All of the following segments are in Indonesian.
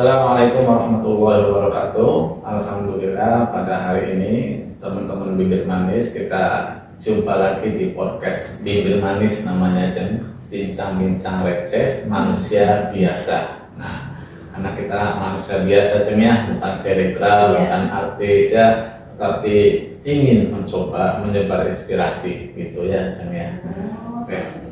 Assalamualaikum warahmatullahi wabarakatuh. Alhamdulillah pada hari ini teman-teman bibir manis kita jumpa lagi di podcast bibir manis, namanya bincang-bincang receh manusia biasa. Nah, karena kita manusia biasa ya, bukan selebgram, bukan artis ya, tapi ingin mencoba menyebar inspirasi gitu ya Ceng ya. Oke.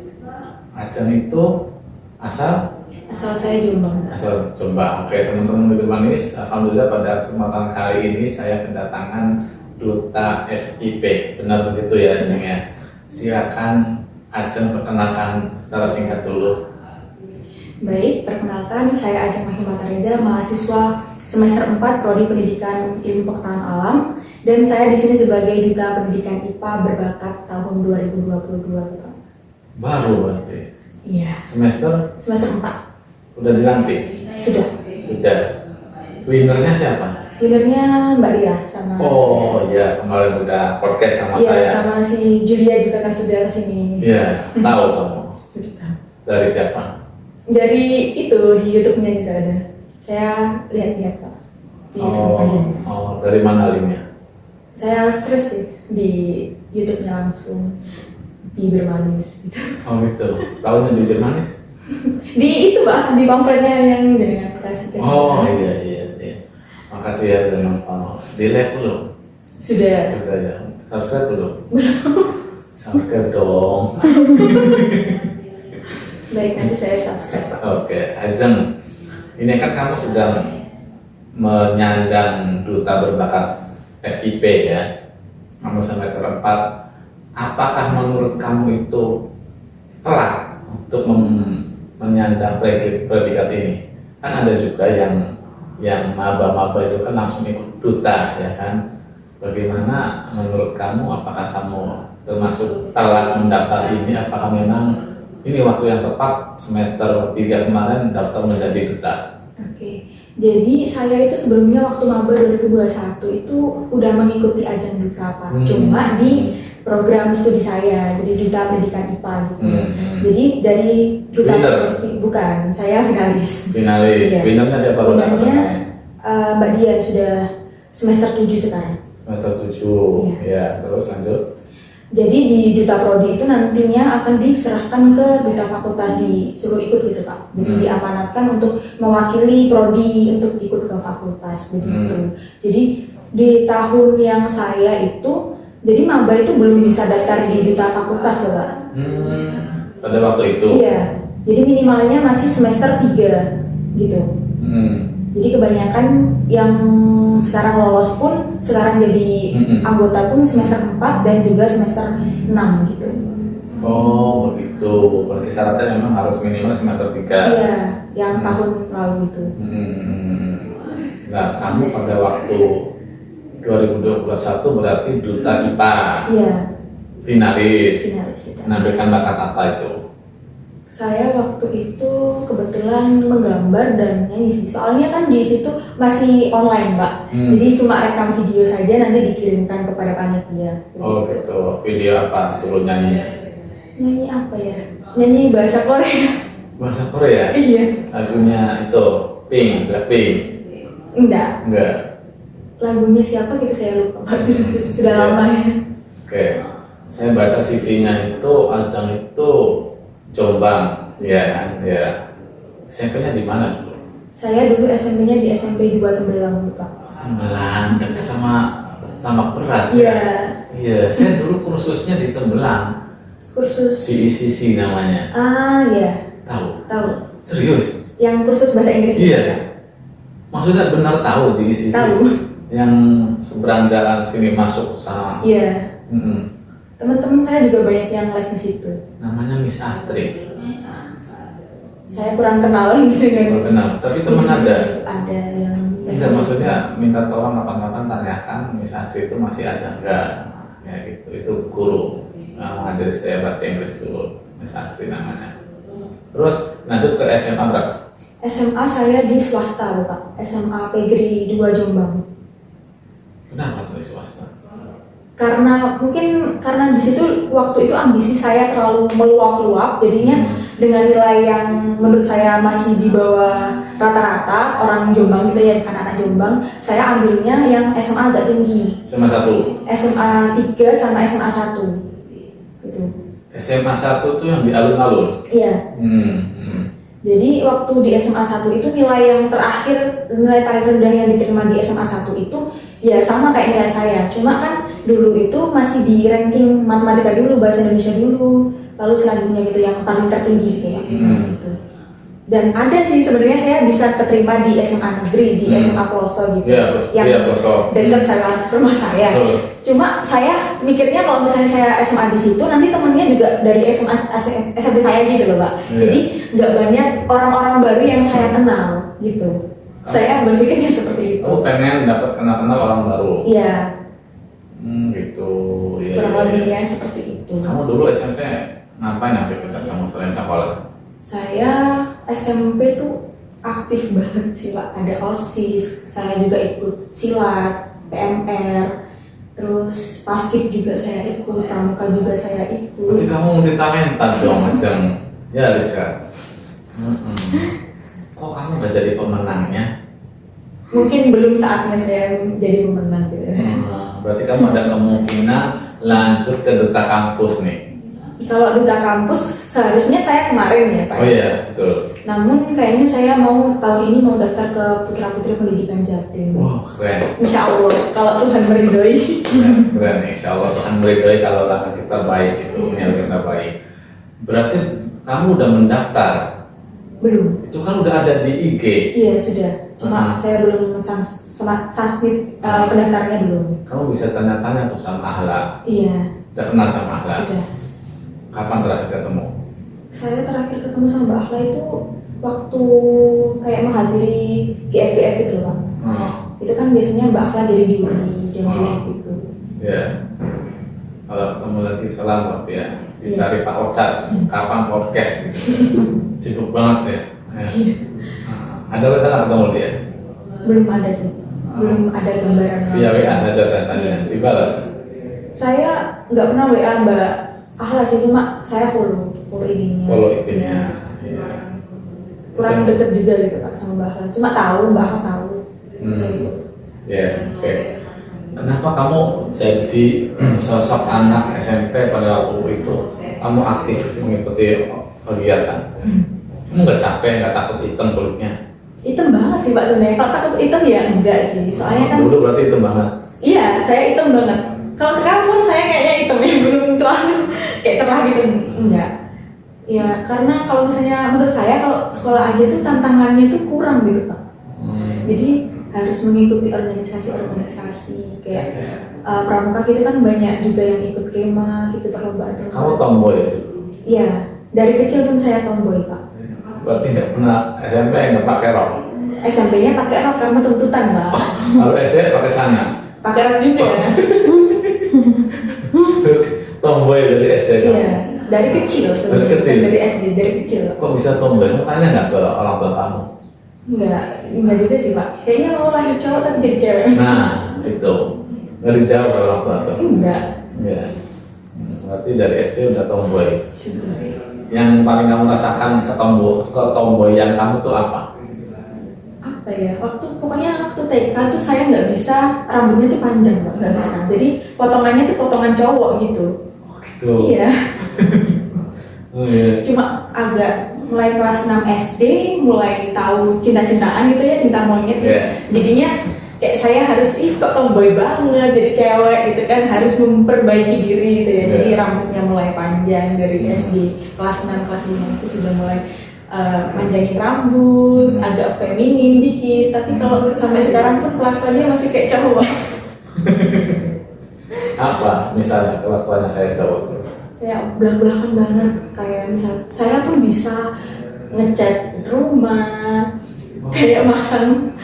Aceng itu asal saya Jombang. Asal Jombang. Oke, teman-teman bibir manis, alhamdulillah pada kesempatan kali ini saya kedatangan duta FIP. Benar begitu ya, Ceng ya. Silakan Ajeng perkenalkan secara singkat dulu. Baik, perkenalkan saya Ajeng Mahimata Reza, mahasiswa semester 4 Prodi Pendidikan Ilmu Pengetahuan Alam, dan saya di sini sebagai duta pendidikan IPA berbakat tahun 2022. Baru berarti. Iya. Semester 4. Udah dilantik? Sudah. Winnernya siapa? Winnernya Mbak Lia sama Oh iya, kemarin udah podcast sama iya, saya. sama si Julia juga kan sudah kesini. Iya, tahu kamu. Dari siapa? Dari itu di YouTube-nya juga ada. Saya lihat-lihat Pak. Di YouTube aja. Dari mana linknya? Saya stress sih di YouTube-nya langsung bibir manis gitu. Oh gitu. Tahunya bibir manis? Di itu Pak, di pamfletnya yang dengan aplikasi. Oh iya. Makasih ya udah nonton. Di like belum? Sudah ya. Subscribe belum? Subscribe dong. Baik, nanti saya subscribe Pak. Oke, Ajeng. Ini kan kamu sedang menyandang duta berbakat FIP ya. Kamu semester 4. Apakah menurut kamu itu telat untuk menyandang predikat ini? Kan ada juga yang maba-maba itu kan langsung ikut duta ya kan. Bagaimana menurut kamu, apakah kamu termasuk telat mendaftar ini? Apakah memang ini waktu yang tepat semester 3 kemarin daftar menjadi duta? Oke. Jadi saya itu sebelumnya waktu maba 2021 itu udah mengikuti ajang duta Pak. Cuma di program studi saya, jadi duta pendidikan IPA gitu. Jadi dari duta bukan, saya finalis. Ya. Winnernya siapa? Winnernya Mbak Dian, sudah semester 7 sekarang. Semester 7. Ya, terus lanjut. Jadi di duta prodi itu nantinya akan diserahkan ke duta fakultas, disuruh ikut gitu Pak. Jadi diamanatkan untuk mewakili prodi untuk ikut ke fakultas begitu. Jadi di tahun yang saya itu, jadi maba itu belum bisa daftar di duta fakultas loh Pak. Pada waktu itu? Iya. Jadi minimalnya masih semester 3 gitu. Jadi kebanyakan yang sekarang lolos pun sekarang jadi anggota pun semester 4 dan juga semester 6 gitu. Oh begitu, berarti syaratnya memang harus minimal semester 3. Iya, yang tahun lalu itu. Nah, kamu pada waktu 2021 berarti duta IPA. Iya. Finalis. Menampilkan bakat apa itu? Saya waktu itu kebetulan menggambar dan nyanyi sih. Soalnya kan di situ masih online Pak. Jadi cuma rekam video saja, nanti dikirimkan kepada panitia. Oh gitu. Video apa dulu nyanyinya? Nyanyi apa ya? Nyanyi bahasa Korea. Bahasa Korea? Iya. Lagunya itu Blackpink? Enggak. Lagunya siapa gitu saya lupa Pak. Sudah lama ya. Oke. Saya baca CV-nya itu Ajeng itu Jombang, ya kan? Ya. SMP-nya di mana dulu? Saya dulu SMP-nya di SMP 2 Tembelang, Pak. Tembelang, dekat sama Tambak Beras. Iya. Iya, saya dulu kursusnya di Tembelang. Kursus di ICC namanya. Iya. Tahu. Serius? Yang kursus bahasa Inggris. Iya. Maksudnya benar tahu di ICC? Tahu. Yang seberang jalan sini masuk sana. Iya. Teman-teman saya juga banyak yang les di situ. Namanya Miss Astrid. Saya kurang kenal gitu kan. Kurang kenal, tapi teman ada. Ada yang. Enggak, maksudnya minta tolong kapan-kapan tanyakan Miss Astrid itu masih ada enggak? Ya gitu, itu guru. Ngajari saya bahasa Inggris dulu, Miss Astrid namanya. Terus lanjut ke SMA berapa? SMA saya di swasta Pak. SMA Pegri 2 Jombang. Kenapa tuh di swasta? Karena di situ waktu itu ambisi saya terlalu meluap-luap, jadinya dengan nilai yang menurut saya masih di bawah rata-rata orang Jombang gitu ya, anak-anak Jombang, saya ambilnya yang SMA agak tinggi, SMA 1. SMA 3 sama SMA 1 gitu. SMA 1 tuh yang di alun-alun. Iya. Hmm. Jadi waktu di SMA 1 itu nilai yang terakhir, nilai paling rendah yang diterima di SMA 1 itu ya sama kayak nilai saya. Cuma kan dulu itu masih di ranking matematika dulu, bahasa Indonesia dulu, lalu selanjutnya gitu yang paling tertinggi gitu ya. Gitu. Dan ada sih sebenarnya saya bisa keterima di SMA negeri, di SMA Ploso gitu. Iya, Ploso. Dekat sama rumah saya. Cuma saya mikirnya kalau misalnya saya SMA di situ, nanti temennya juga dari SMP saya gitu loh Pak. Jadi nggak banyak orang-orang baru yang saya kenal gitu. Saya berpikirnya seperti itu. Aku pengen dapat kenal-kenal orang baru. Iya. Gitu. Ya. Kurang lebihnya seperti itu. Kamu dulu SMP ngapain aktivitas kamu selain sekolah? Saya SMP tuh aktif banget sih Pak. Ada OSIS, saya juga ikut silat, PMR, terus basket juga saya ikut, pramuka juga saya ikut. Berarti kamu multi-talented dong macam. Ya Rizka. Kok kamu gak jadi pemenangnya? Mungkin belum saatnya saya jadi pemenang gitu. Berarti kamu ada kemungkinan lanjut ke duta kampus nih. Kalau duta kampus seharusnya saya kemarin ya Pak. Oh iya, betul. Namun kayaknya saya mau tahun ini mau daftar ke Putra Putri Pendidikan Jatim. Wah, keren. Insya Allah kalau Tuhan meridhoi. Keren, insya Allah Tuhan meridhoi kalau langkah kita baik itu, niat kita baik. Berarti kamu udah mendaftar? Belum. Itu kan udah ada di IG. Iya sudah. Cuma saya belum submit pendaftarnya belum. Kamu bisa tanya-tanya tuh sama Ahla. Iya. Udah kenal sama Ahla? Sudah. Kapan terakhir ketemu? Saya terakhir ketemu sama Mbak Ahla itu waktu kayak menghadiri GFGF gitu loh Pak. Itu kan biasanya Mbak Ahla jadi juri gitu. Ya. Kalau ketemu lagi selamat ya. Dicari Pak Ocat. Kapan podcast gitu. Sibuk banget ya. Ada rencana ketemu dia? Belum ada sih. Belum ada gambaran. Via WA saja tanya. Dibalas. Saya nggak pernah WA Mbak Ahla sih, cuma saya follow IG-nya. Follow IG-nya. Iya. Kurang deket juga gitu Pak sama Mbak Ahla. Cuma tahu Mbak Ahla tahu. Ya, oke. Kenapa kamu jadi sosok anak SMP pada waktu itu kamu aktif mengikuti kegiatan? Kamu nggak capek, nggak takut hitam kulitnya? Hitam banget sih Pak sebenarnya. Kalau takut hitam ya enggak sih. Soalnya kan dulu berarti hitam banget. Iya, saya hitam banget. Kalau sekarang pun saya kayaknya hitam ya, belum terlalu kayak cerah gitu, enggak. Ya, karena kalau misalnya menurut saya kalau sekolah aja tuh tantangannya tuh kurang gitu Pak. Jadi harus mengikuti organisasi-organisasi kayak pramuka gitu kan banyak juga yang ikut kemah, gitu perlombaan. Kamu tomboy? Iya, dari kecil pun saya tomboy Pak. Berarti nggak pernah SMP nggak pakai rok? SMP-nya pakai rok karena tuntutan Pak. Kalau SD pakai sana? Pakai rok juga. Tomboy dari SD kan? Iya, dari kecil. Dari kecil? Dari SD, dari kecil. Kok bisa tomboy? Kamu tanya nggak ke orang tua kamu? Enggak juga sih Pak. Kayaknya mau lahir cowok tapi jadi cewek. Nah, itu nggak dijawab oleh orang tua tuh? Enggak. Iya. Berarti dari SD udah tomboy. Yang paling kamu rasakan ketomboyan kamu tuh apa? Apa ya? Pokoknya waktu TK tuh saya nggak bisa rambutnya tuh panjang Pak, nggak bisa. Jadi potongannya tuh potongan cowok gitu. Oh gitu. Iya. Oh iya. Cuma agak mulai kelas 6 SD mulai tahu cinta-cintaan gitu ya, cinta monyet. Yeah. Jadinya kayak saya harus kok tomboy banget jadi cewek gitu kan, harus memperbaiki diri gitu ya. Jadi rambutnya mulai panjang dari SD kelas 6 kelas 5 itu sudah mulai manjangin rambut, agak feminim dikit. Tapi kalau sampai sekarang pun kelakuannya masih kayak cowok. Apa misalnya kelakuannya kayak cowok? Kayak belak-belakan banget, kayak misal saya pun bisa ngecat rumah, kayak masang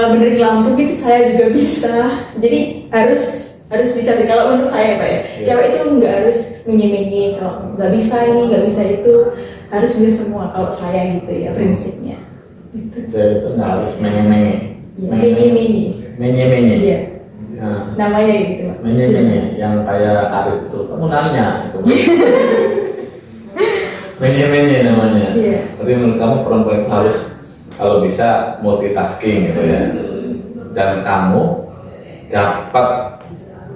benerin lampu gitu saya juga bisa. Jadi harus bisa sih kalau menurut saya Pak ya. Cewek itu nggak harus menye-menye, kalau nggak bisa ini nggak bisa itu, harus bisa semua kalau saya gitu ya prinsipnya. Gitu. Cewek itu nggak harus menye-menye. Menye-menye. Iya. Nah, namanya gitu Pak. menye-menye yang kayak Arif itu, kamu nanya itu. Menye-menye namanya. Iya. Tapi menurut kamu perempuan itu harus kalau bisa multitasking gitu ya. Dan kamu dapat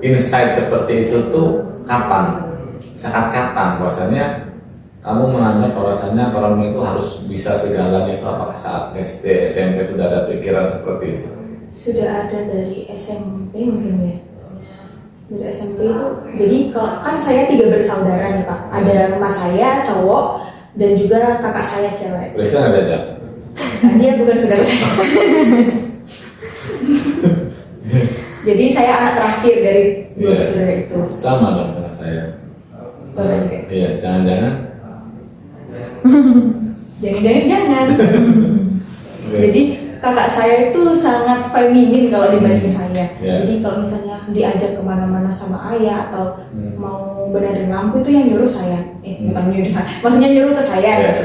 insight seperti itu tuh kapan? Saat kapan? Bahwasanya kamu menganggap bahwasanya perempuan itu harus bisa segalanya itu apakah saat SD, SMP sudah ada pikiran seperti itu? Sudah ada dari SMP mungkin ya. Dari SMP itu, jadi kalau kan saya 3 bersaudara nih Pak. Ada mas saya cowok dan juga kakak saya cewek. Rizka nggak diajak? Dia bukan saudara saya. Jadi saya anak terakhir dari 2 Iya. bersaudara itu. Sama dong dengan saya. Bapak juga. Iya, jangan-jangan. Jangan. Jadi kakak saya itu sangat feminin kalau dibanding saya. Yeah. Jadi kalau misalnya diajak kemana-mana sama ayah atau mau benerin lampu itu yang nyuruh saya. Bukan nyuruh saya, maksudnya nyuruh ke saya Yeah. gitu.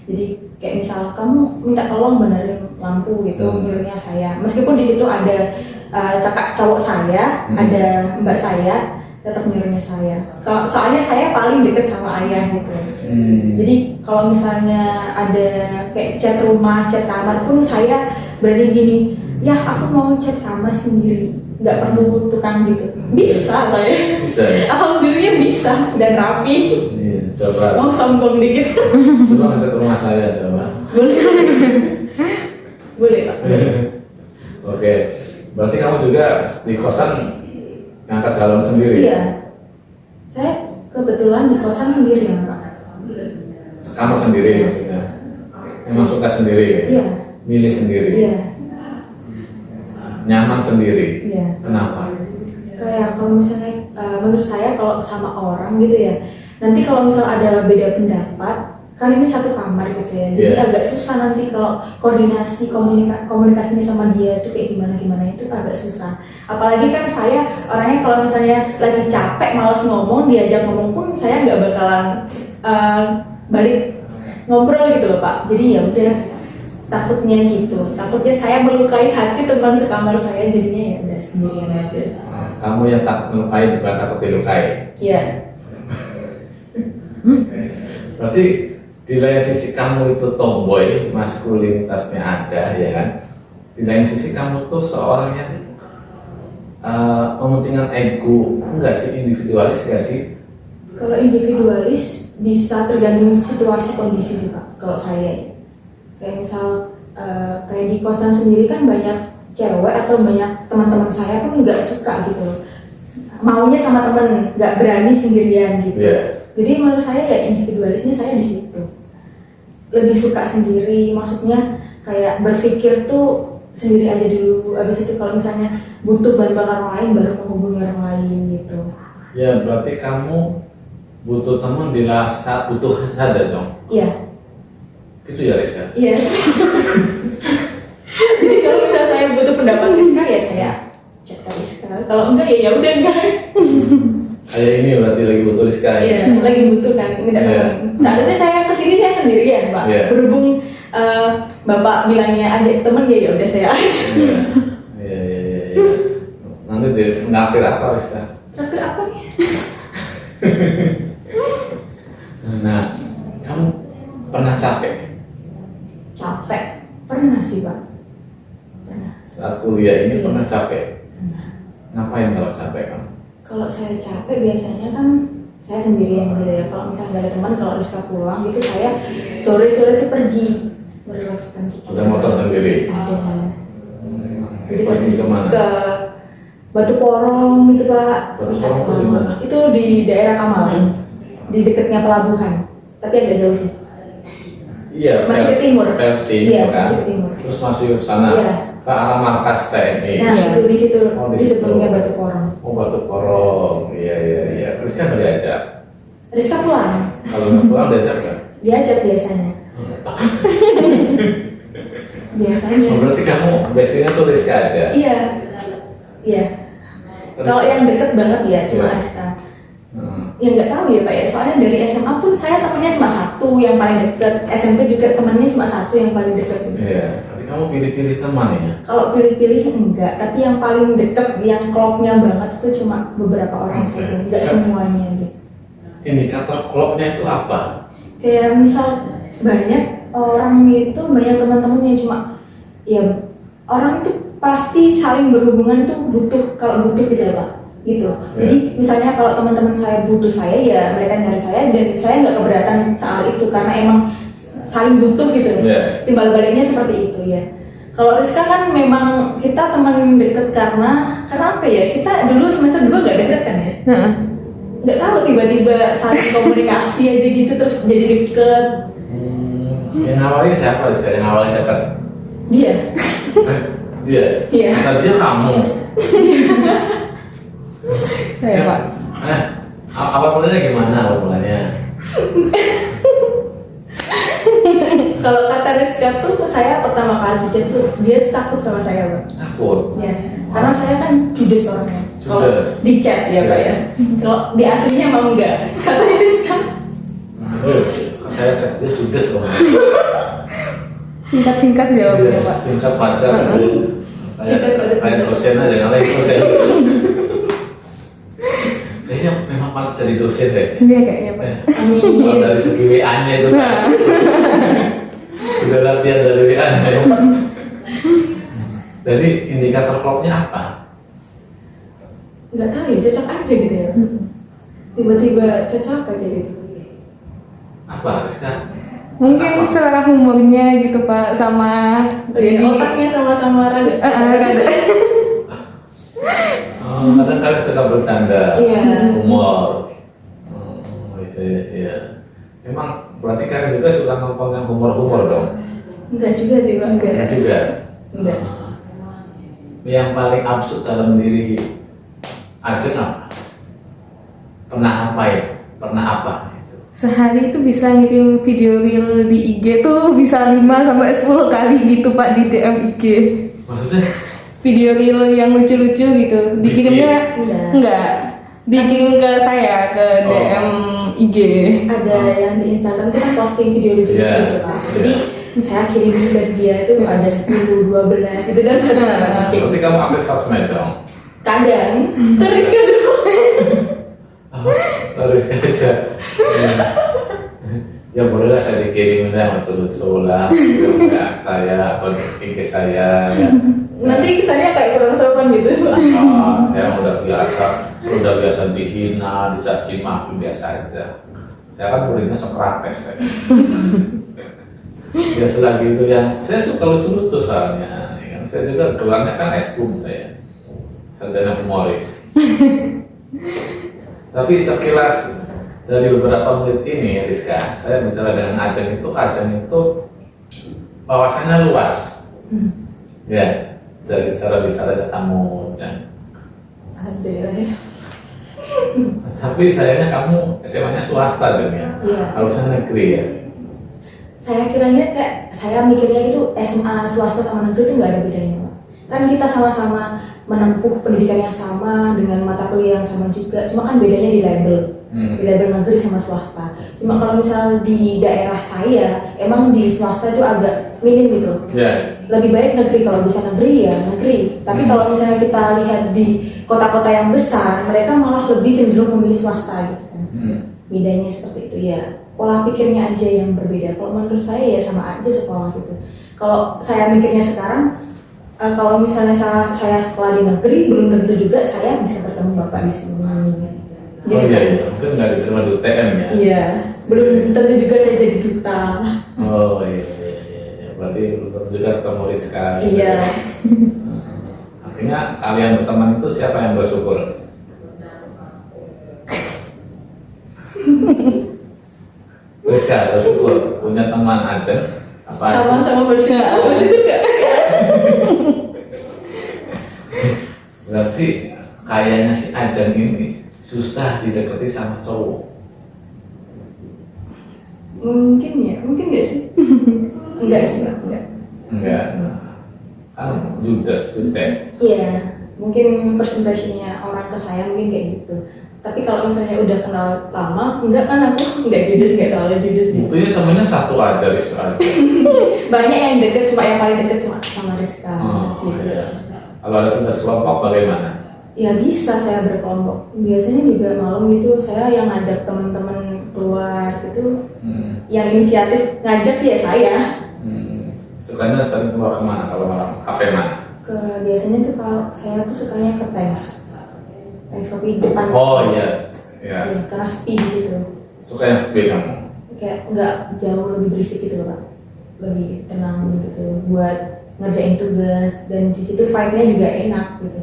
Jadi kayak misal kamu minta tolong benerin lampu gitu, nyuruhnya saya. Meskipun di situ ada kakak cowok saya, ada mbak saya, tetap nyuruhnya saya. Kalau soalnya saya paling deket sama ayah gitu. Jadi kalau misalnya ada kayak cat rumah, cat kamar pun saya berani gini, ya aku mau cat kamar sendiri, nggak perlu tukang gitu. Bisa saya. Bisa ya? Alhamdulillah bisa dan rapi. Iya, coba. Mau sombong dikit. Coba ngecat rumah saya coba. Boleh. Boleh Pak. Oke, berarti kamu juga di kosan ngangkat galon sendiri? Iya. Saya kebetulan di kosan sendiri ya Pak. Kamar sendiri maksudnya? Emang suka sendiri ya? Iya. Milih sendiri? Iya. Nyaman sendiri? Iya. Kenapa? Kayak kalau misalnya menurut saya kalau sama orang gitu ya, nanti kalau misal ada beda pendapat, kan ini satu kamar gitu ya, jadi Yeah. agak susah nanti kalau koordinasi komunikasinya sama dia itu kayak gimana itu agak susah. Apalagi kan saya orangnya kalau misalnya lagi capek malas ngomong, diajak ngomong pun saya nggak bakalan balik ngobrol gitu loh Pak. Jadi ya udah, takutnya gitu, takutnya saya melukai hati teman sekamar saya, jadinya ya udah sendirian aja. Kamu yang tak melukai bukan takut dilukai. Iya. Berarti di lain sisi kamu itu tomboy, maskulinitasnya ada ya kan. Di lain sisi kamu tuh seorang yang mementingkan ego, enggak sih, individualis enggak sih? Kalau individualis bisa tergantung situasi kondisi sih Pak. Kalau saya kayak misal kayak di kosan sendiri kan banyak cewek atau banyak teman-teman saya pun nggak suka gitu loh. Maunya sama temen, nggak berani sendirian gitu. Yeah. Jadi menurut saya ya individualisnya saya di situ. Lebih suka sendiri, maksudnya kayak berpikir tuh sendiri aja dulu. Abis itu kalau misalnya butuh bantuan orang lain baru menghubungi orang lain gitu. Ya berarti kamu butuh teman bila saat butuh saja dong. Iya. Gitu ya Rizka? Yes. Jadi kalau misalnya saya butuh pendapat Rizka ya saya chat ke Rizka. Kalau enggak ya udah enggak. Kayak ini berarti lagi butuh Rizka ya? Iya, lagi butuh kan minta Iya. tolong. Seharusnya saya kesini saya sendirian Pak. Iya. Berhubung Bapak bilangnya ajak temen ya udah saya aja. Iya. Nanti ngapir apa Rizka? Traktir apa nih? Nah, kamu pernah capek? Capek. Pernah sih Pak. Pernah. Saat kuliah ini Iya. pernah capek? Pernah. Ngapain kalau capek kamu? Kalau saya capek biasanya kan saya sendirian gitu ya. Kalau misalnya nggak ada teman, kalau Rizka pulang gitu saya sore-sore itu pergi merilekskan pikiran. Ada motor sendiri? Ada. Jadi Pergi kemana? ke Batu Porong gitu Pak. Batu Porong itu di mana? Itu di daerah Kamaling, di dekatnya pelabuhan. Tapi agak jauh sih. Iya, Masih ke timur. Timur Iya, kan? masih ke timur. Terus masih ke sana, Iya. ke arah markas TNI. Nah itu di situ, Oh, di di situ. sebelumnya Batu Porong. Oh, Batu Porong, iya. Terus kan diajak. Rizka pulang, Kalau nggak pulang diajak nggak? diajak biasanya. Biasanya. Oh, berarti kamu bestinya tuh Rizka aja? Iya. Terus- Kalau yang deket banget ya cuma Iya. Rizka. Hmm. Ya nggak tahu ya Pak ya. Soalnya dari SMA pun saya temennya cuma satu yang paling deket. SMP juga temennya cuma satu yang paling deket. Iya, berarti kamu pilih-pilih teman ya? Kalau pilih-pilih enggak, tapi yang paling deket, yang klopnya banget itu cuma beberapa orang Oke. saja, enggak semuanya gitu. Indikator klopnya itu apa? Kayak misal banyak orang itu banyak teman-teman yang cuma ya orang itu pasti saling berhubungan itu butuh, kalau butuh gitu ya Pak, gitu. Jadi misalnya kalau teman-teman saya butuh saya, ya mereka nyari saya, dan saya nggak keberatan soal itu karena emang saling butuh gitu. Timbal baliknya seperti itu ya. Kalau Rizka kan memang kita teman deket karena apa ya, kita dulu semester 2 nggak deket kan ya. Nggak tahu tiba-tiba saling komunikasi aja gitu terus jadi deket. Yang awalnya siapa Rizka? Yang awalnya deket? Dia. Dia? Iya. Tadi dia kamu? Saya Pak. Awal mulanya gimana awal mulanya? Kalau kata Rizka tuh, saya pertama kali di chat tuh dia tuh takut sama saya Pak. Takut? Ya, karena saya kan judes orangnya. Kalau Judes? di chat ya Pak ya. Kalau di aslinya mau enggak, katanya Rizka. Saya chat dia judes loh. Singkat-singkat jawabnya Pak. Singkat padat. Kayak dosen aja, ngalahin dosen. Kayaknya memang pantas jadi dosen deh. Iya kayaknya Pak. Kalau dari segi WA-nya itu kan. Udah latihan dari WA-nya. Jadi indikator klopnya apa? Nggak tahu ya, cocok aja gitu ya. Tiba-tiba cocok aja gitu. Apa Rizka? Mungkin selera humornya gitu Pak, sama Jadi otaknya sama-sama rada. rada. Kadang kalian suka bercanda, Iya. humor. Iya. Memang berarti kalian juga suka nonton yang humor-humor dong? Enggak juga sih Pak, enggak. Enggak juga. Enggak. Yang paling absurd dalam diri Ajeng apa? Pernah apa ya? Pernah apa? Sehari itu bisa ngirim video reel di IG tuh bisa 5-10 kali gitu Pak di DM IG. Maksudnya? Video reel yang lucu-lucu gitu. Dikirimnya enggak. Dikirim ke saya ke DM IG. Ada yang di Instagram itu kan posting video lucu-lucu gitu Pak. Jadi saya kirim ke dia itu ada 10-12 gitu kan. Berarti kamu aktif sosmed dong? Kadang terus gitu. Terus aja. Ya bolehlah saya dikirimin yang lucu-lucu lah, kayak saya atau IG saya. Ya. Nanti kesannya kayak kurang sopan gitu. Saya sudah biasa dihina, dicaci maki biasa aja. Saya kan muridnya Sokrates. Biasa lagi itu yang saya suka lucu-lucu soalnya. Ya kan? Saya juga gelarnya kan S.Hum saya, sarjana humoris. Tapi sekilas dari beberapa menit ini, Rizka, saya bicara dengan Ajeng itu wawasannya luas. Ya, dari cara bicara kamu, Ajeng. Alhamdulillah ya. Tapi sayangnya kamu SMA-nya swasta, Ajeng ya? Iya. Harusnya negeri ya? Saya kiranya kayak, saya mikirnya itu SMA swasta sama negeri itu nggak ada bedanya Pak. Kan kita sama-sama menempuh pendidikan yang sama dengan mata kuliah yang sama juga, cuma kan bedanya di label. Di label negeri sama swasta. Cuma kalau misal di daerah saya, emang di swasta itu agak minim gitu. Lebih baik negeri, kalau bisa negeri ya negeri. Tapi kalau misalnya kita lihat di kota-kota yang besar, mereka malah lebih cenderung memilih swasta gitu kan. Bedanya seperti itu ya. Pola pikirnya aja yang berbeda. Kalau menurut saya ya sama aja sekolah gitu. Kalau saya mikirnya sekarang, kalau misalnya saya sekolah di negeri, belum tentu juga saya bisa bertemu bapak di sini. Oh iya, mungkin nggak diterima di UTM ya? Iya, belum tentu juga saya jadi duta. Oh iya. Berarti belum tentu juga ketemu Rizka. Iya. Artinya kalian berteman itu siapa yang bersyukur? Rizka bersyukur punya teman aja. Sama-sama bersyukur juga. Berarti kayaknya si Ajeng ini susah didekati sama cowok. Mungkin nggak sih? Enggak sih, enggak. Kan judes, jutek. Iya, mungkin first impressionnya orang ke saya mungkin kayak gitu. Tapi kalau misalnya udah kenal lama, enggak kan aku enggak judes, enggak terlalu judes gitu. Buktinya temennya satu aja, Rizka aja. Banyak yang deket, cuma yang paling deket cuma sama Rizka. Gitu. Iya. Kalau ada tugas kelompok bagaimana? Ya bisa saya berkelompok. Biasanya juga malam gitu saya yang ngajak teman-teman keluar gitu. yang inisiatif ngajak ya saya. Sukanya sering keluar kemana kalau malam? Kafe mana? Biasanya tuh kalau saya tuh sukanya ke Thanks Coffee depan. Oh iya, iya. Iya, karena sepi di situ. Suka yang sepi kamu? Kayak nggak jauh lebih berisik gitu loh Pak, lebih tenang gitu buat ngerjain tugas, dan di situ vibe-nya juga enak gitu.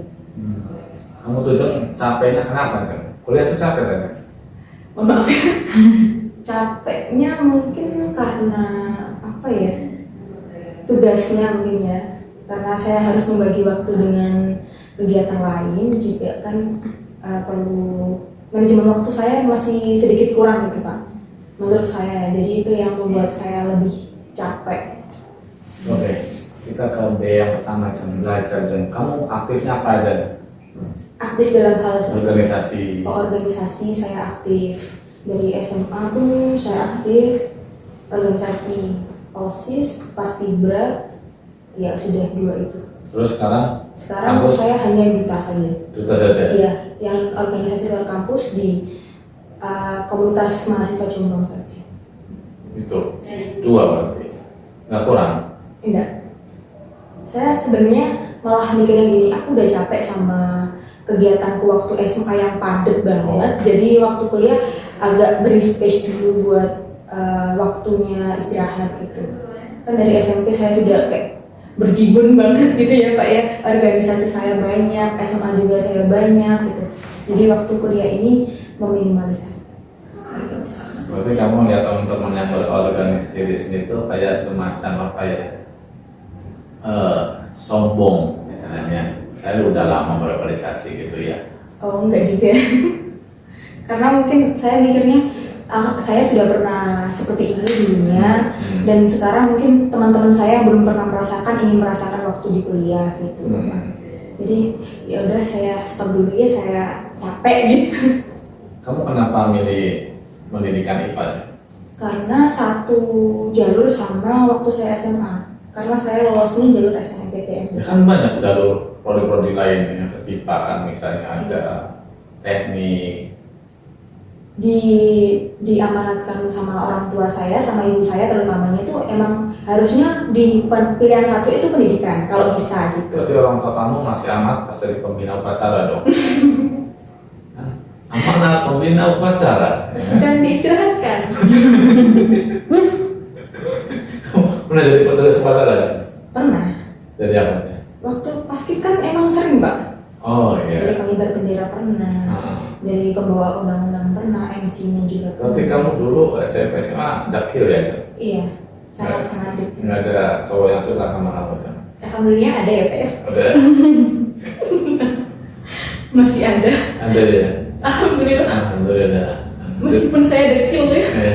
Kamu tuh Ceng, capeknya kenapa Ceng? Kuliah tuh capek kan Ceng? Oh, maaf ya. Capeknya mungkin karena apa ya, tugasnya mungkin ya, karena saya harus membagi waktu dengan kegiatan lain juga kan. Perlu manajemen waktu saya masih sedikit kurang gitu Pak, menurut saya. Jadi itu yang membuat saya lebih capek. Oke, kita ke B yang pertama Ceng, belajar Ceng. Kamu aktifnya apa aja? Aktif dalam hal Organisasi. organisasi saya aktif, dari SMA pun saya aktif, organisasi OSIS, Paskibra, ya sudah 2 itu. Terus sekarang Sekarang saya hanya duta saja. duta saja? Iya, yang organisasi luar kampus di komunitas mahasiswa Jombang saja. Itu 2 berarti? Nggak kurang? Enggak. Saya sebenarnya malah mikirnya gini, aku udah capek sama kegiatanku waktu SMA yang padat banget. Jadi waktu kuliah agak beri space dulu buat waktunya istirahat gitu. Kan dari SMP saya sudah kayak berjibun banget gitu ya Pak ya, organisasi saya banyak, SMA juga saya banyak gitu. Jadi waktu kuliah ini meminimalisir organisasi. Berarti kamu lihat teman-teman yang berorganisasi di sini tuh kayak semacam apa ya? Sombong katanya. Saya udah lama berorganisasi gitu ya. Oh enggak juga. Karena mungkin saya mikirnya saya sudah pernah seperti ini dulunya, dan sekarang mungkin teman-teman saya yang belum pernah merasakan ingin merasakan waktu di kuliah gitu. Jadi ya udah saya stop dulu ya, saya capek gitu. Kamu kenapa milih pendidikan IPA? Karena satu jalur sama waktu saya SMA. Karena saya lolosnya jalur SNMPTN. Ya kan banyak jalur prodi-prodi lain yang IPA kan, misalnya ada teknik. Diamanatkan sama orang tua saya, sama ibu saya terutamanya itu emang harusnya di pilihan 1 itu pendidikan kalau bisa gitu. Berarti orang tua kamu masih amat pas jadi pembina upacara dong? Amanat pembina upacara? Sedang diistirahatkan. Pernah jadi petugas upacara ya? Pernah. Jadi apa? Waktu paskib kan emang sering Pak. Oh Dari iya. pengibar bendera pernah, dari pembawa undang-undang pernah, MC-nya juga pernah. Berarti kamu dulu SMP SMA dakil ya? Cen? Iya, sangat-sangat dekat. Nggak ada cowok yang suka sama kamu Cen? Alhamdulillah ada ya Pak ya. Ada? Masih ada. Ada ya? Alhamdulillah. Alhamdulillah. Meskipun saya dekil ya. Ya.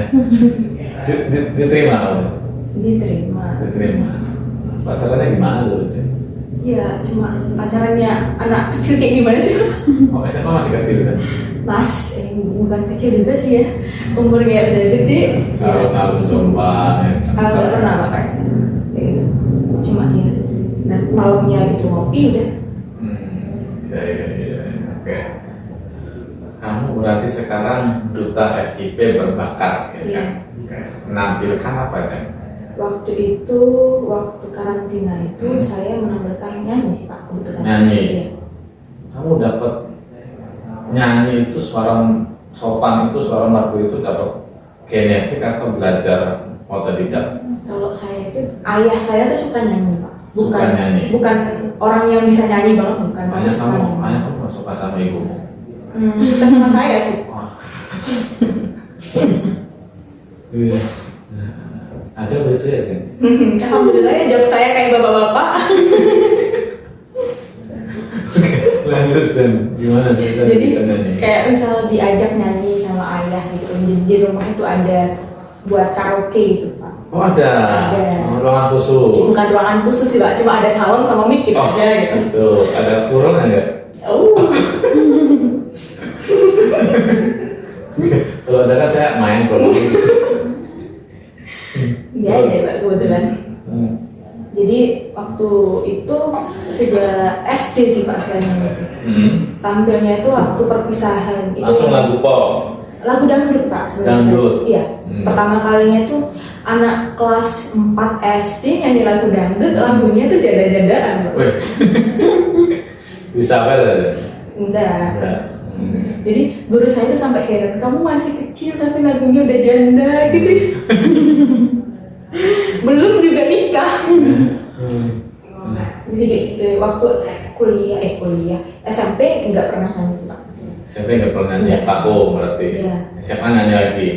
Diterima kamu? Diterima. Diterima. Pacarannya gimana dulu Cen? Ya cuma pacarannya anak kecil kayak gimana sih? Oh SMA masih kecil kan? Mas, bukan kecil juga sih ya. Umurnya udah gede. Alun-alun Jombang. Nggak pernah Pak kayak gitu. Cuma ya, nah, malamnya gitu ngopi udah. Ya. Oke. Kamu berarti sekarang duta FIP berbakat ya Iya. kan? Oke. Menampilkan apa Cen? Waktu itu, waktu karantina itu saya menampilkan nyanyi sih Pak, kebetulan. Nyanyi? Iya. Kamu dapat nyanyi itu suara sopan itu, suara merdu itu dapat genetik atau belajar otodidak? Kalau saya itu, ayah saya tuh suka nyanyi Pak. Suka nyanyi? Bukan orang yang bisa nyanyi banget, bukan. Tapi Ayah suka kamu, nyanyi. ayah kamu nggak suka sama ibumu? Suka sama saya sih. Iya. Aja lucu ya Cen? Alhamdulillah ya, jawab saya kayak bapak-bapak. Lanjut Cen, gimana cerita Jadi bisa nyanyi? kayak misal diajak nyanyi sama ayah gitu, di rumah itu ada buat karaoke gitu Pak. Oh ada, Ada. ruangan khusus. Bukan ruangan khusus sih Pak, cuma ada salon sama mic gitu Oh aja gitu. gitu, ada kurang nggak? Oh. Kalau ada kan saya main kalau gitu. Nggak ada Pak kebetulan. Jadi waktu itu sejak SD sih Pak saya nyanyi itu. Tampilnya itu waktu perpisahan. Itu Langsung lagu pop. lagu dangdut Pak sebenarnya. Dangdut? Iya. Pertama kalinya tuh anak kelas 4 SD nyanyi lagu dangdut, lagunya tuh jada-jadaan Pak. Wih. Bisa apa ya? Enggak. Enggak. Jadi guru saya tuh sampai heran, kamu masih kecil tapi lagunya udah janda gitu. Belum juga nikah. Jadi kayak gitu waktu kuliah SMP nggak pernah nyanyi sih Pak. SMP nggak pernah nyanyi Enggak. vakum berarti. Iya. SMA nyanyi lagi.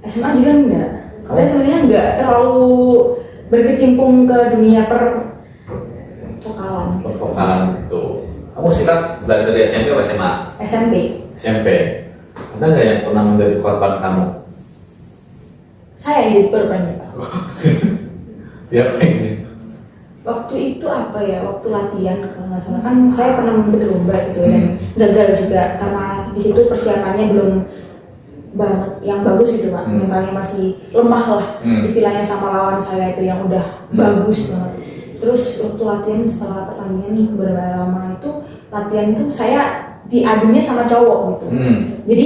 SMA juga enggak. Saya sebenarnya enggak terlalu berkecimpung ke dunia vokalan. Pervokalan itu. Kamu silat belajar dari SMP atau SMA? SMP. SMP. Ada nggak yang pernah menjadi korban kamu? Saya yang jadi korban ya Pak. Dia pengen. Waktu itu apa ya? Waktu latihan kalau nggak salah kan saya pernah mengikuti lomba gitu dan gagal juga karena di situ persiapannya belum banget yang bagus gitu Pak. Mentalnya masih lemah lah istilahnya sama lawan saya itu yang udah bagus banget. Terus waktu latihan setelah pertandingan beberapa lama itu latihan itu saya diadunya sama cowok gitu. Jadi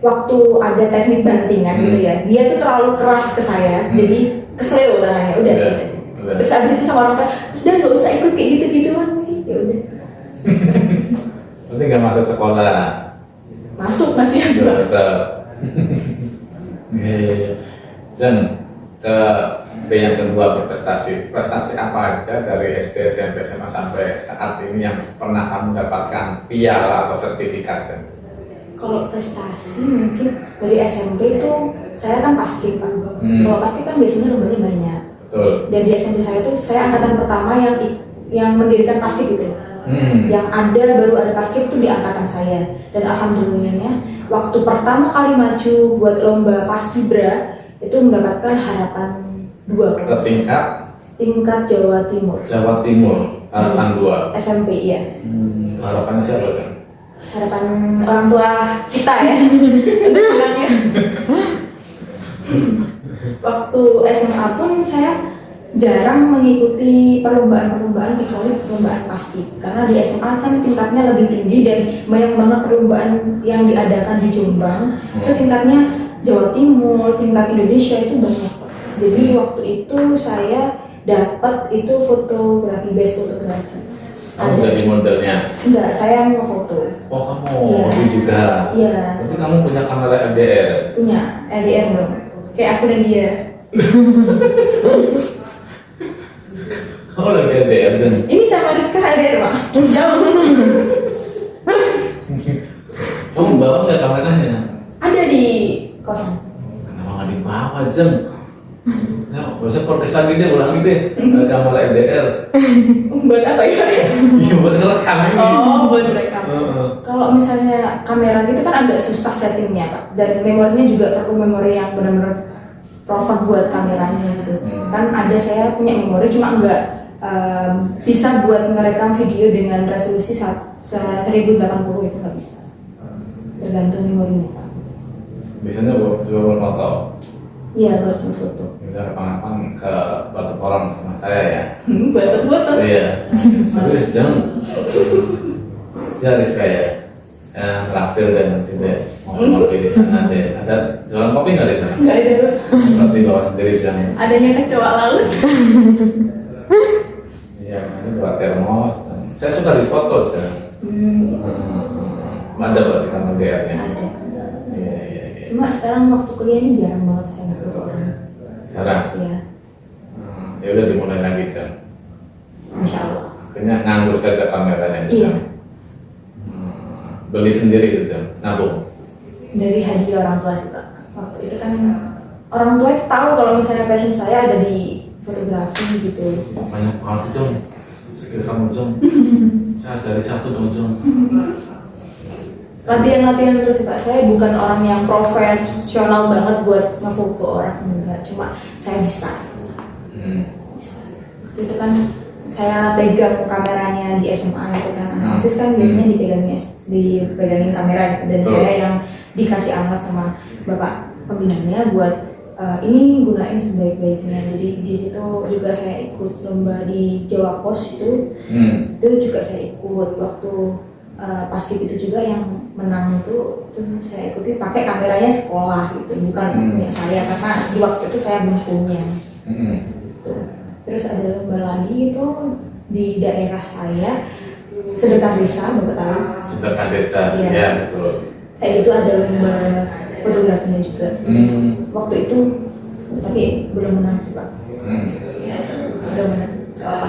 waktu ada teknik bantingan gitu ya, dia tuh terlalu keras ke saya, jadi kesleo tangannya udah gitu aja. Terus abis itu sama orang tua, udah nggak usah ikut kayak gitu-gituan nih, ya udah. Berarti nggak masuk sekolah. Masuk masih Ya, ada. betul. Jen, ke B yang kedua berprestasi. Prestasi apa aja dari SD, SMP, SMA sampai saat ini yang pernah kamu dapatkan piala atau sertifikat? Jen? Kalau prestasi mungkin dari SMP itu saya kan paskib Pak. Kalau paskib kan biasanya lombanya banyak. Betul. Dan di SMP saya tuh saya angkatan pertama yang mendirikan paskib gitu. Yang ada baru ada paskib itu di angkatan saya. Dan alhamdulillahnya waktu pertama kali maju buat lomba paskibra itu mendapatkan harapan 2 Ke tingkat Jawa Timur. Jawa Timur, harapan 2. SMP ya. Harapannya siapa, Jen? Harapan orang tua kita ya untuk menangnya. Waktu SMA pun saya jarang mengikuti perlombaan kecuali perlombaan paskib karena di SMA kan tingkatnya lebih tinggi dan banyak banget perlombaan yang diadakan di Jombang itu tingkatnya Jawa Timur, tingkat Indonesia itu banyak. Jadi waktu itu saya dapat itu fotografi, best fotografi. Kamu jadi modelnya? Enggak, saya ngefoto. Oh, kamu Iya. hobi juga? Iya. Berarti kamu punya kamera LDR? Punya LDR dong, kayak aku dan dia. Kamu lagi LDR, Jen? Ini sama Rizka LDR Pak. Jauh. Kamu bawa nggak kameranya? Ada di kosan. Kenapa nggak dibawa, Jen? Ya, bisa podcast lagi deh, ulangi deh. Ada kamera LDR. Buat apa ya? Iya, buat ngerekam ini. Oh, buat rekam. Heeh. Kalau misalnya kamera gitu kan agak susah settingnya Pak. Dan memorinya juga perlu memori yang benar-benar proper buat kameranya gitu. Kan ada saya punya memori cuma nggak bisa buat merekam video dengan resolusi 1080 itu nggak bisa. Tergantung memorinya Pak. Biasanya buat foto. Iya buat foto. Kita kapan-kapan ke Batu Porong sama saya ya. Buat foto. Iya. Serius, Jen. Ya, Rizka ya. Traktir dan nanti deh mau ngopi di sana deh. Ada jualan kopi nggak di sana? Nggak ada. Kopi bawa sendiri, Jen. Adanya kecoa laut. Iya, ini buat termos. Saya suka di foto, Jen. Ada berarti kamu DR-nya? Ada. Iya. Cuma sekarang waktu kuliah ini jarang banget saya ngefoto orang. Sekarang? Iya. Ya udah dimulai lagi, Jen. Insya Allah. Akhirnya nganggur saja kameranya. Iya. Beli sendiri itu, Jen. Nabung. Dari hadiah orang tua sih Pak. Waktu itu kan orang tua itu tahu kalau misalnya passion saya ada di fotografi gitu. Banyak banget sih, Jon. Skill kamu, Jon. Saya cari satu dong, Jon. Latihan terus sih Pak. Saya bukan orang yang profesional banget buat ngefoto orang, enggak. Cuma saya bisa. Bisa. Waktu itu kan saya pegang kameranya di SMA gitu kan. Analisis kan biasanya dipegangin kamera gitu. Dan Betul. saya yang dikasih amanat sama bapak pembinanya buat ini gunain sebaik-baiknya. Jadi di situ juga saya ikut lomba di Jawa Pos itu juga saya ikut waktu paskib itu juga yang menang itu saya ikuti pakai kameranya sekolah gitu, bukan punya saya karena di waktu itu saya belum punya. Gitu. Terus ada lomba lagi itu di daerah saya, sedekah desa, Bapak tahu? Sedekah desa, Iya. ya betul. Kayak gitu ada lomba fotografinya juga. Waktu itu tapi belum menang sih Pak. Belum menang. Gak apa.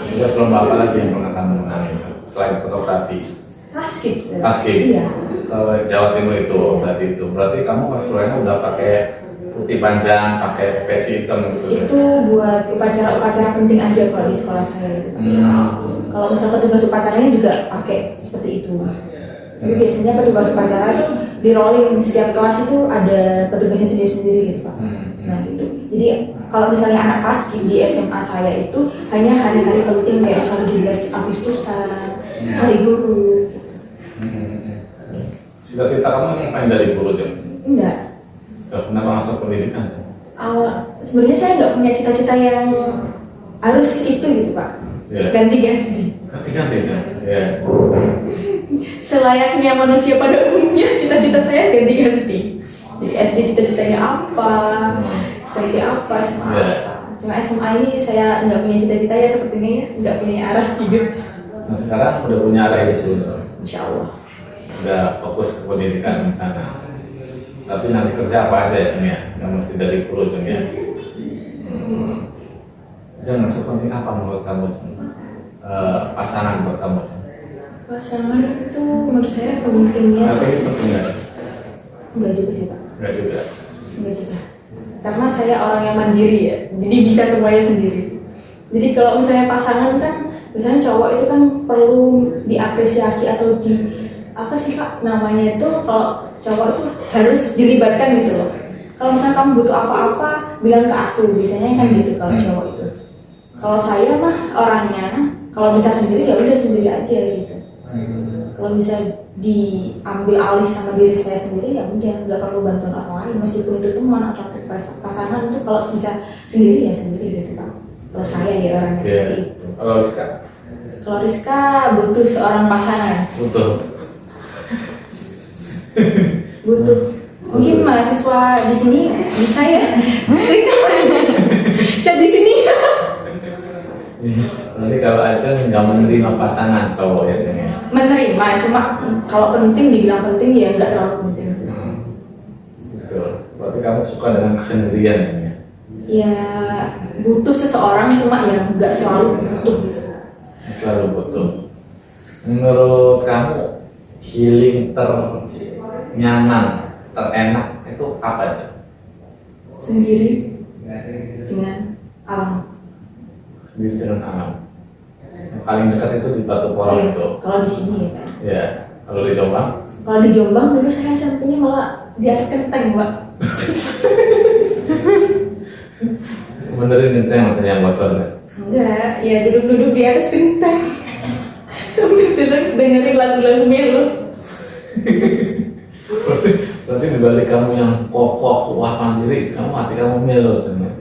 Terus lomba apa lagi yang pernah kamu menang selain fotografi? Paskib. Paskib. Iya. Jawa Timur itu berarti kamu pas kuliahnya udah pakai putih panjang, pakai peci hitam gitu. Itu buat upacara penting aja kalau di sekolah saya gitu. Kalau misalnya petugas upacaranya juga pakai seperti itu. Tapi biasanya petugas upacara itu di rolling, setiap kelas itu ada petugasnya sendiri-sendiri gitu Pak. Nah gitu. Jadi kalau misalnya anak paskib di SMA saya itu hanya hari-hari penting kayak misalnya 17 Agustusan, hari guru. Cita-cita kamu ngapain dari guru Jeng? Enggak. Kenapa masuk pendidikan? Sebenarnya saya nggak punya cita-cita yang harus itu gitu Pak. Ya. Ganti-ganti. Ganti-ganti ya. Selayaknya manusia pada umumnya, cita-cita saya ganti-ganti. Di SD cita-citanya apa, SMP apa, SMA Ya. apa. Cuma SMA ini saya nggak punya cita-cita ya, sepertinya ya, nggak punya arah hidup. Nah sekarang udah punya arah hidup dulu. Insya Allah. Udah fokus ke pendidikan di sana. Tapi nanti kerja apa aja ya Jeng ya? Nggak mesti dari guru Jeng ya. Jeng, sepenting apa menurut kamu Jeng? Pasangan buat kamu Jeng? Pasangan itu menurut saya pentingnya Tapi itu penting nggak? enggak juga sih Pak. Nggak juga. Enggak juga. Karena saya orang yang mandiri ya, jadi bisa semuanya sendiri. Jadi kalau misalnya pasangan kan, misalnya cowok itu kan perlu diapresiasi atau di apa sih Pak namanya itu, kalau cowok itu harus dilibatkan gitu loh. Kalau misalnya kamu butuh apa-apa, bilang ke aku, biasanya kan gitu kalau cowok itu. Kalau saya mah orangnya, kalau bisa sendiri ya udah sendiri aja gitu. Kalau bisa diambil alih sama diri saya sendiri ya udah, nggak perlu bantuan orang lain, meskipun itu teman atau pasangan itu kalau bisa sendiri ya sendiri gitu Pak. Kalau saya ya orangnya seperti itu. Kalau Rizka? Kalau Rizka butuh seorang pasangan. Butuh. Mungkin mahasiswa di sini bisa ya. Rika chat di sini. Nanti kalau aja nggak menerima pasangan cowok ya Jeng ya. Menerima, cuma kalau penting dibilang penting ya nggak terlalu penting. Betul. Berarti kamu suka dengan kesendirian Jeng ya. Ya butuh seseorang, cuma ya nggak selalu butuh gitu. Selalu butuh. Menurut kamu healing ternyaman, terenak itu apa aja? Sendiri dengan alam. Sendiri dengan alam. Yang paling dekat itu di Batu Porong Iya, itu. kalau di sini ya Pak. Ya. Kalau di Jombang? Kalau di Jombang dulu saya SMP-nya malah di atas genteng Pak. Benerin genteng maksudnya yang bocor ya? Enggak, ya duduk-duduk di atas genteng sambil dengerin lagu-lagu melo. Berarti dibalik kamu yang kokoh, kuat, mandiri, hati kamu melo Jeng ya?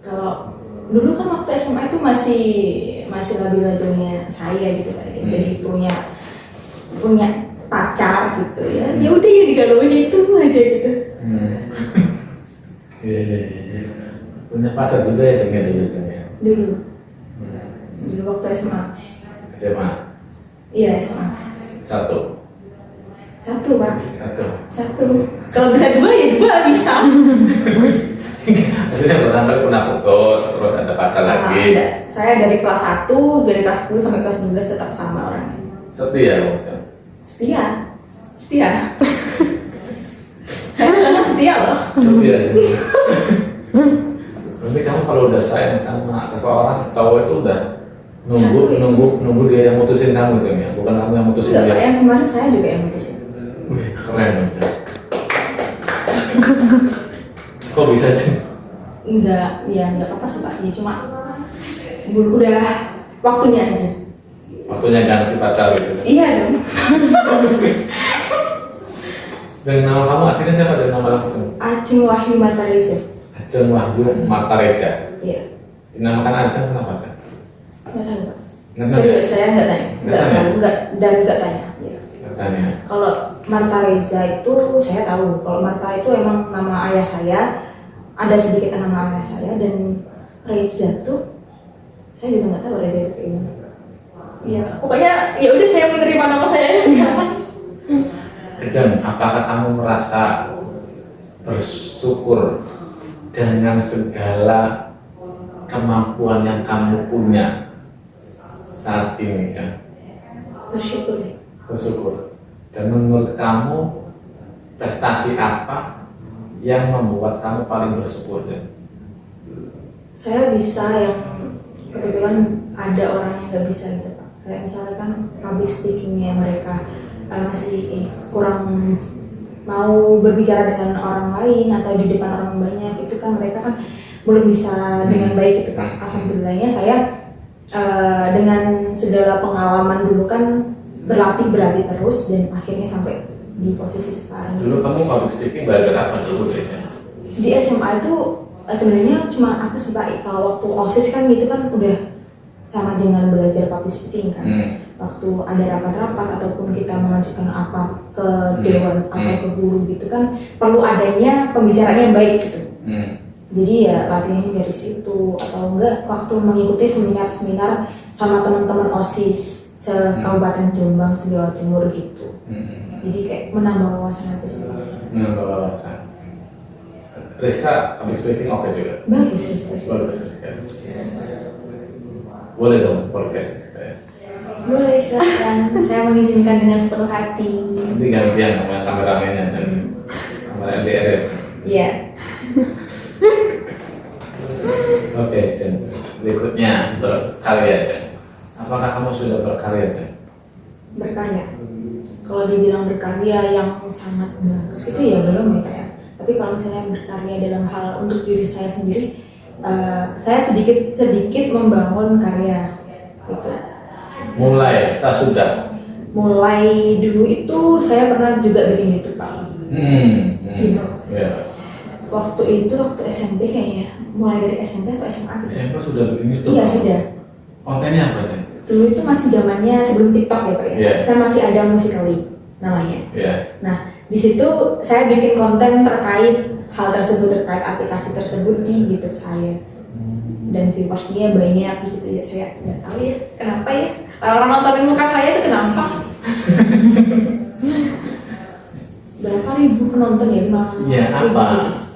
Kalau dulu kan waktu SMA itu masih labil-labilnya saya gitu kan, jadi punya pacar gitu ya. Ya udah ya digalauin itu aja gitu. Iya. Punya pacar juga ya Jeng ya dulu Jeng ya? Dulu waktu SMA. SMA? Iya SMA. Satu Pak. Satu. Kalau bisa dua ya dua bisa. Maksudnya pertama kali pernah putus, terus ada pacar lagi. Saya dari kelas 1, dari kelas 10 sampai kelas 12 tetap sama orangnya. Setia ya Jeng? Setia. Saya sangat setia loh. Setia ya. Berarti kamu kalau udah sayang sama seseorang, cowok itu udah nunggu dia yang mutusin kamu Jeng ya, bukan kamu yang mutusin Enggak, dia. yang kemarin saya juga yang mutusin. Wih, keren dong Jeng. Kok bisa Jeng? Enggak apa-apa sih Pak. Ya cuma udah waktunya aja. Waktunya ganti pacar gitu. Iya dong. Jeng, nama kamu aslinya siapa Jeng? Nama kamu Jeng? Aceng Wahyu Martareza. Ajeng Wahyu Martareja. Iya. Dinamakan Ajeng kenapa Jeng? Nggak tahu Pak. Nggak tahu. Serius saya nggak tanya. Nggak tanya? Nggak tanya. sebutannya. Kalau Marta Reza itu saya tahu. Kalau Marta itu emang nama ayah saya, ada sedikit nama ayah saya, dan Reza tuh saya juga nggak tahu Reza itu kayak gimana. Ya pokoknya ya udah saya menerima nama saya sekarang. Jen, apakah kamu merasa bersyukur dengan segala kemampuan yang kamu punya saat ini, Jen? Bersyukur ya. Bersyukur. Dan menurut kamu prestasi apa yang membuat kamu paling bersyukur, Jen? Saya bisa yang kebetulan ada orang yang nggak bisa gitu Pak. Kayak misalnya kan public speakingnya mereka masih kurang mau berbicara dengan orang lain atau di depan orang banyak, itu kan mereka kan belum bisa dengan baik gitu Pak. Alhamdulillahnya saya dengan segala pengalaman dulu kan berlatih terus dan akhirnya sampai di posisi sekarang. Dulu kamu public speaking belajar apa dulu di SMA? Di SMA itu sebenarnya cuma apa sih Pak, kalau waktu OSIS kan gitu kan udah sama dengan belajar public speaking kan. Waktu ada rapat-rapat ataupun kita mengajukan apa ke dewan atau ke guru gitu kan perlu adanya pembicaraan yang baik gitu. Jadi ya latihannya dari situ, atau enggak waktu mengikuti seminar-seminar sama teman-teman OSIS se-Kabupaten Jombang, se-Jawa Timur gitu. Jadi kayak menambah wawasan aja sih. Menambah wawasan. Rizka, public speaking oke juga? Bagus Rizka. Bagus Rizka. Boleh dong podcast Rizka ya? Boleh silakan, saya mengizinkan dengan sepenuh hati. Nanti gantian sama kameramennya, Jen. Kamera LDR ya, Jen. Iya. Oke, Jen. Berikutnya, berkarya, Jen. Apakah kamu sudah berkarya, Jen? Berkarya. Kalau dibilang berkarya yang sangat bagus itu ya belum ya Pak ya. Tapi kalau misalnya berkarya dalam hal untuk diri saya sendiri, saya sedikit membangun karya gitu. Mulai, tak sudah? Mulai dulu itu saya pernah juga bikin YouTube Pak. Gitu. Ya. Waktu SMP kayaknya, mulai dari SMP atau SMA gitu. SMP sudah bikin YouTube? Iya sudah. Kontennya apa, Jen? Dulu itu masih zamannya sebelum TikTok ya Pak ya. Yeah. Kan masih ada Musical.ly namanya. Iya. Nah, di situ saya bikin konten terkait hal tersebut, terkait aplikasi tersebut di YouTube saya. Dan viewersnya banyak di situ ya, saya nggak tahu ya kenapa ya orang nontonin muka saya itu kenapa. Berapa ribu penonton ya? Iya, apa?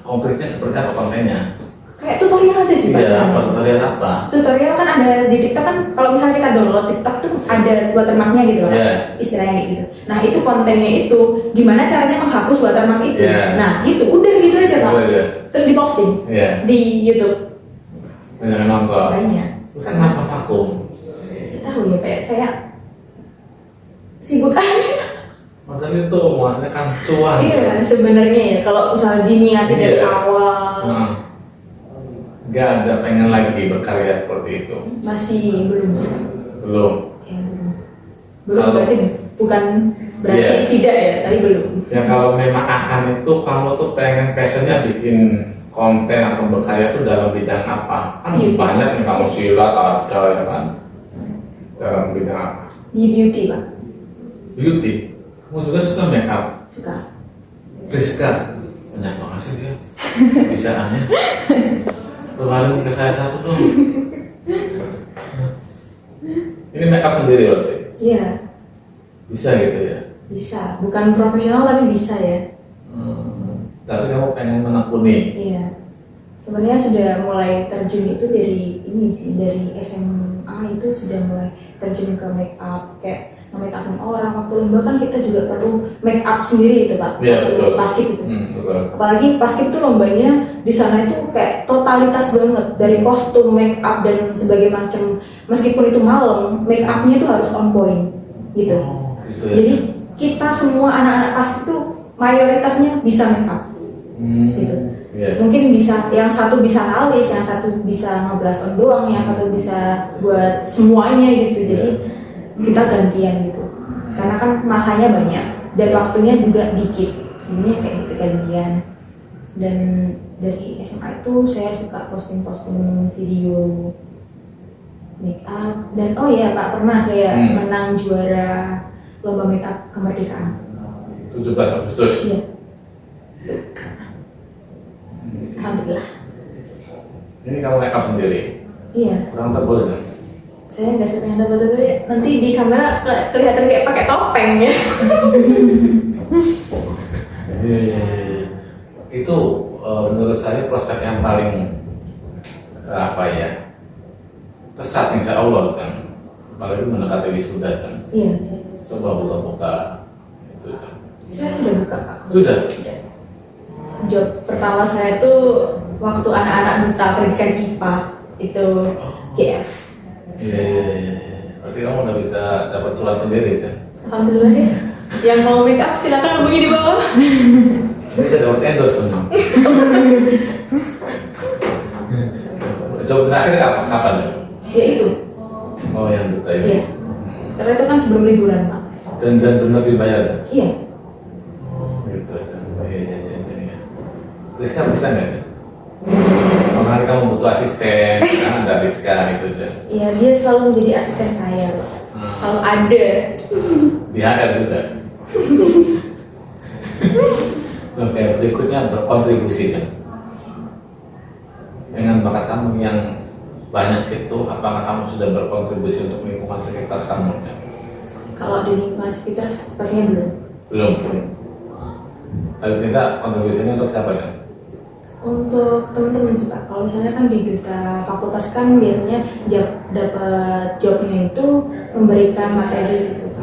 Konkretnya seperti apa kontennya? Kayak tutorial aja sih Pak. Iya, apa sebenarnya. tutorial apa? Tutorial kan ada di TikTok kan, kalau misalnya kita download TikTok tuh ada watermarknya gitu loh, Yeah. istilahnya kayak gitu. Nah itu kontennya itu gimana caranya menghapus watermark itu. Yeah. Nah itu udah gitu aja Pak. Oh, iya. Terus diposting Iya. di YouTube. Banyak yang nonton. Banyak. Terus kenapa vakum? Kita tahu ya kayak sibuk aja. Makanya itu menghasilkan cuan. Iya sebenarnya ya kalau misalnya diniatin dari Iya. awal Gak ada pengen lagi berkarya seperti itu. masih belum sih. Belum. Ya, belum Kalau- berarti bukan berarti Iya. tidak ya, tapi belum. Ya kalau memang akan itu kamu tuh pengen passionnya bikin konten atau berkarya tuh dalam bidang apa? Kan Beauty. banyak yang kamu silat ada ya kan. Dalam bidang apa? Di beauty Pak, Beauty. Kamu juga suka make up? suka. Rizka, banyak banget sih dia. Bisa aneh. Kemarin ke saya satu tuh. Ini make up sendiri berarti? Iya. Bisa gitu ya? Bisa, bukan profesional tapi bisa ya. Tapi kamu pengen menekuni? Iya. Sebenarnya sudah mulai terjun itu dari ini sih, dari SMA itu sudah mulai terjun ke make up, kayak make upin orang. Waktu lomba kan kita juga perlu make up sendiri itu Pak. Iya, Waktu betul. Paskib itu. Betul. Apalagi paskib tuh lombanya di sana itu kayak totalitas banget, dari kostum, make up dan sebagai macam. Meskipun itu malam, make upnya itu harus on point gitu. Oh, gitu ya. Jadi kita semua anak-anak paskib tuh mayoritasnya bisa make up. Gitu. Iya. Mungkin bisa, yang satu bisa alis, yang satu bisa ngeblas on doang, yang satu bisa buat semuanya gitu. Jadi kita gantian gitu. Karena kan masanya banyak dan waktunya juga dikit. Jadinya kayak gitu gantian. Dan dari SMA itu saya suka posting-posting video make up, dan oh ya Pak, pernah saya menang juara lomba make up kemerdekaan. 17 Agustus. Iya. Alhamdulillah. Ini kamu make up sendiri. Iya. Kurang tebal kan? Saya nggak suka yang tebal-tebal ya. Nanti di kamera kelihatan kayak pakai topeng ya. Iya. Itu menurut saya prospek yang paling pesat insya Allah kan. Apalagi mendekati wisuda kan. Iya. Coba buka-buka itu kan. Saya sudah buka Kak. Sudah. Job pertama saya tuh waktu anak-anak duta pendidikan IPA itu GF. Iya. Berarti kamu udah bisa dapat cuan sendiri kan. Alhamdulillah ya. Yang mau make up silakan hubungi di bawah. Bisa dapat endorse teman. Coba terakhir kapan? Ya itu. Oh yang duta itu. Iya. Karena itu kan sebelum liburan Pak. Dan benar dibayar kan? Iya. Gitu aja. Iya. Rizka bisa nggak ya? Kemarin kamu butuh asisten, kan ada Rizka gitu aja. Iya dia selalu menjadi asisten saya Pak. Selalu ada. Di HR juga. Oke, berikutnya berkontribusi kan. Dengan bakat kamu yang banyak itu, apakah kamu sudah berkontribusi untuk lingkungan sekitar kamu? Kan? Kalau di lingkungan sekitar sepertinya belum. Belum. Tapi tidak kontribusinya untuk siapa kan? Untuk teman-teman sih Pak. Kalau misalnya kan di duta fakultas kan biasanya dapat jobnya itu memberikan materi gitu Pak.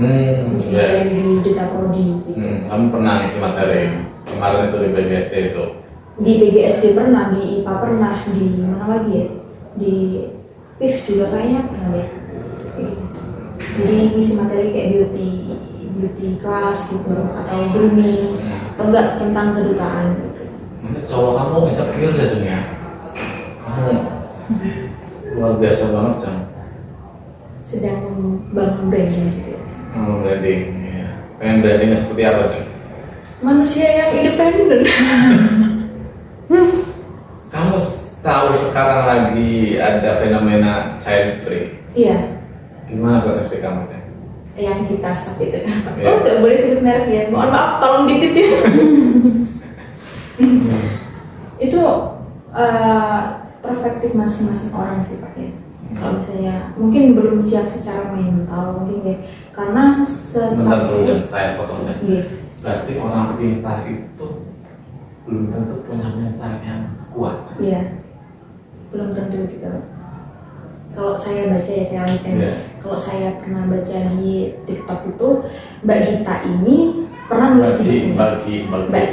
Misalnya Iya. di duta prodi gitu. Kamu pernah ngisi materi kemarin itu di BGSD itu? Di BGSD pernah, di IPA pernah, di mana lagi ya? Di PIF juga kayaknya pernah deh. Kayak gitu. Jadi ngisi materi kayak beauty class gitu atau grooming atau enggak tentang kedutaan gitu. Ini cowok kamu bisa kecil ya Jeng ya? Kamu luar biasa banget Jeng. Sedang membangun branding gitu. Branding ya. Pengen brandingnya seperti apa Jeng? Manusia yang independen. Kamu tahu sekarang lagi ada fenomena child free. Iya, Gimana persepsi kamu Jeng? yang kita sampai itu. Iya. Oh, nggak boleh sebut merek ya. Mohon maaf, tolong ditit ya. Itu perspektif masing-masing orang sih Pak ya. Kalau misalnya mungkin belum siap secara mental mungkin ya, karena Bentar dulu Jeng, saya potong Jeng. Iya. Berarti orang pintar itu belum tentu punya mental yang kuat. Iya, belum tentu juga. Kalau saya baca ya saya lihat. Iya. Kalau saya pernah baca di TikTok itu Mbak Gita ini pernah nulis di bukunya. Mbak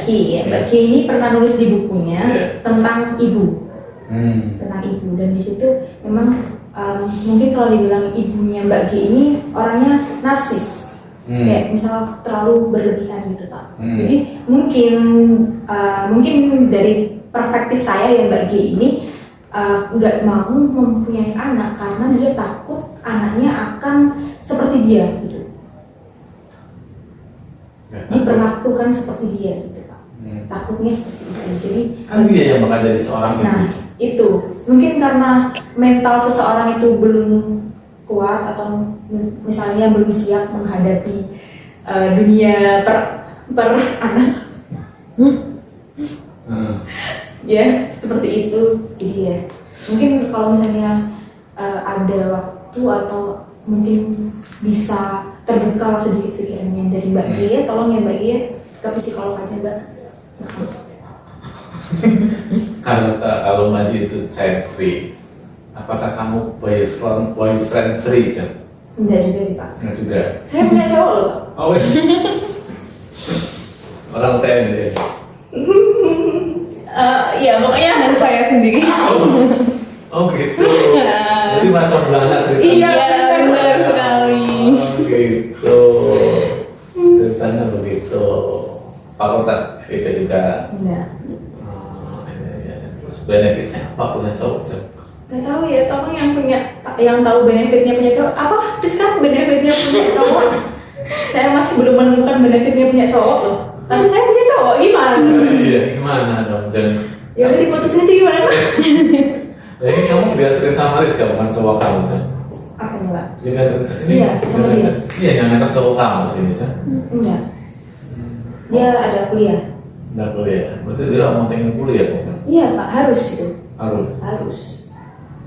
Ki ini pernah nulis di bukunya Iya. tentang ibu, tentang ibu, dan di situ memang mungkin kalau dibilang ibunya Mbak Ki ini orangnya narsis. Kayak misal terlalu berlebihan gitu Pak. Jadi mungkin dari perspektif saya ya Mbak G ini nggak mau mempunyai anak karena dia takut anaknya akan seperti dia gitu. Diperlakukan seperti dia gitu Pak. Takutnya seperti itu. Jadi Kan dia yang bakal jadi seorang ibu. nah itu mungkin karena mental seseorang itu belum kuat atau misalnya belum siap menghadapi dunia per anak. Ya seperti itu. Jadi ya mungkin kalau misalnya ada waktu atau mungkin bisa terbuka sedikit pikirannya dari Mbak Gia, tolong ya Mbak Gia ke psikolog aja Mbak. Kalau Maji itu child free, apakah kamu boyfriend free Jeng? Enggak juga sih Pak. Enggak juga. Saya punya cowok loh. Oh, orang TNI. Iya pokoknya Dan saya sendiri. Oh begitu. Jadi macam banget ceritanya. Iya, benar sekali. Oh gitu. Ceritanya begitu. Fakultas FIP juga. enggak. Iya. Terus benefitnya apa punya cowok Jeng? Gak tahu ya, tolong yang tahu benefitnya punya cowok. Apa? Sekarang benefitnya punya cowok? Saya masih belum menemukan benefitnya punya cowok loh. Tapi saya punya cowok, gimana? Iya, gimana dong Jeng? Ya udah diputusin aja gimana? Nah, ini kamu diantarin sama Rizka bukan cowok kamu Jeng? Apa enggak? Dia ngajak ke sini. Iya, sama dia. Iya, yang ngajak cowok kamu ke sini kan? Enggak. Dia ada kuliah. Nggak kuliah. Berarti dia mau pengen kuliah kok. Iya Pak, harus itu. Harus. Harus.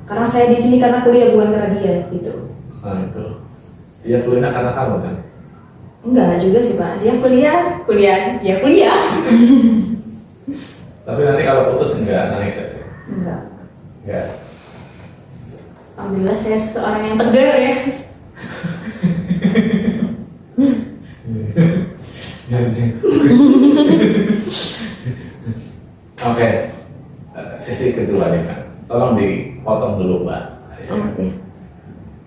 Karena saya di sini karena kuliah bukan karena dia gitu. Nah itu. Dia kuliah karena kamu kan? Enggak juga sih Pak. Dia kuliah, ya kuliah. Tapi nanti kalau putus enggak nangis aja. Enggak. Enggak. Alhamdulillah saya seorang yang tegar ya. Oke. Sisi kedua nih, Cang. Tolong dipotong dulu, Mbak. Oke.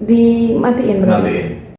Dimatiin berarti. Nantiin.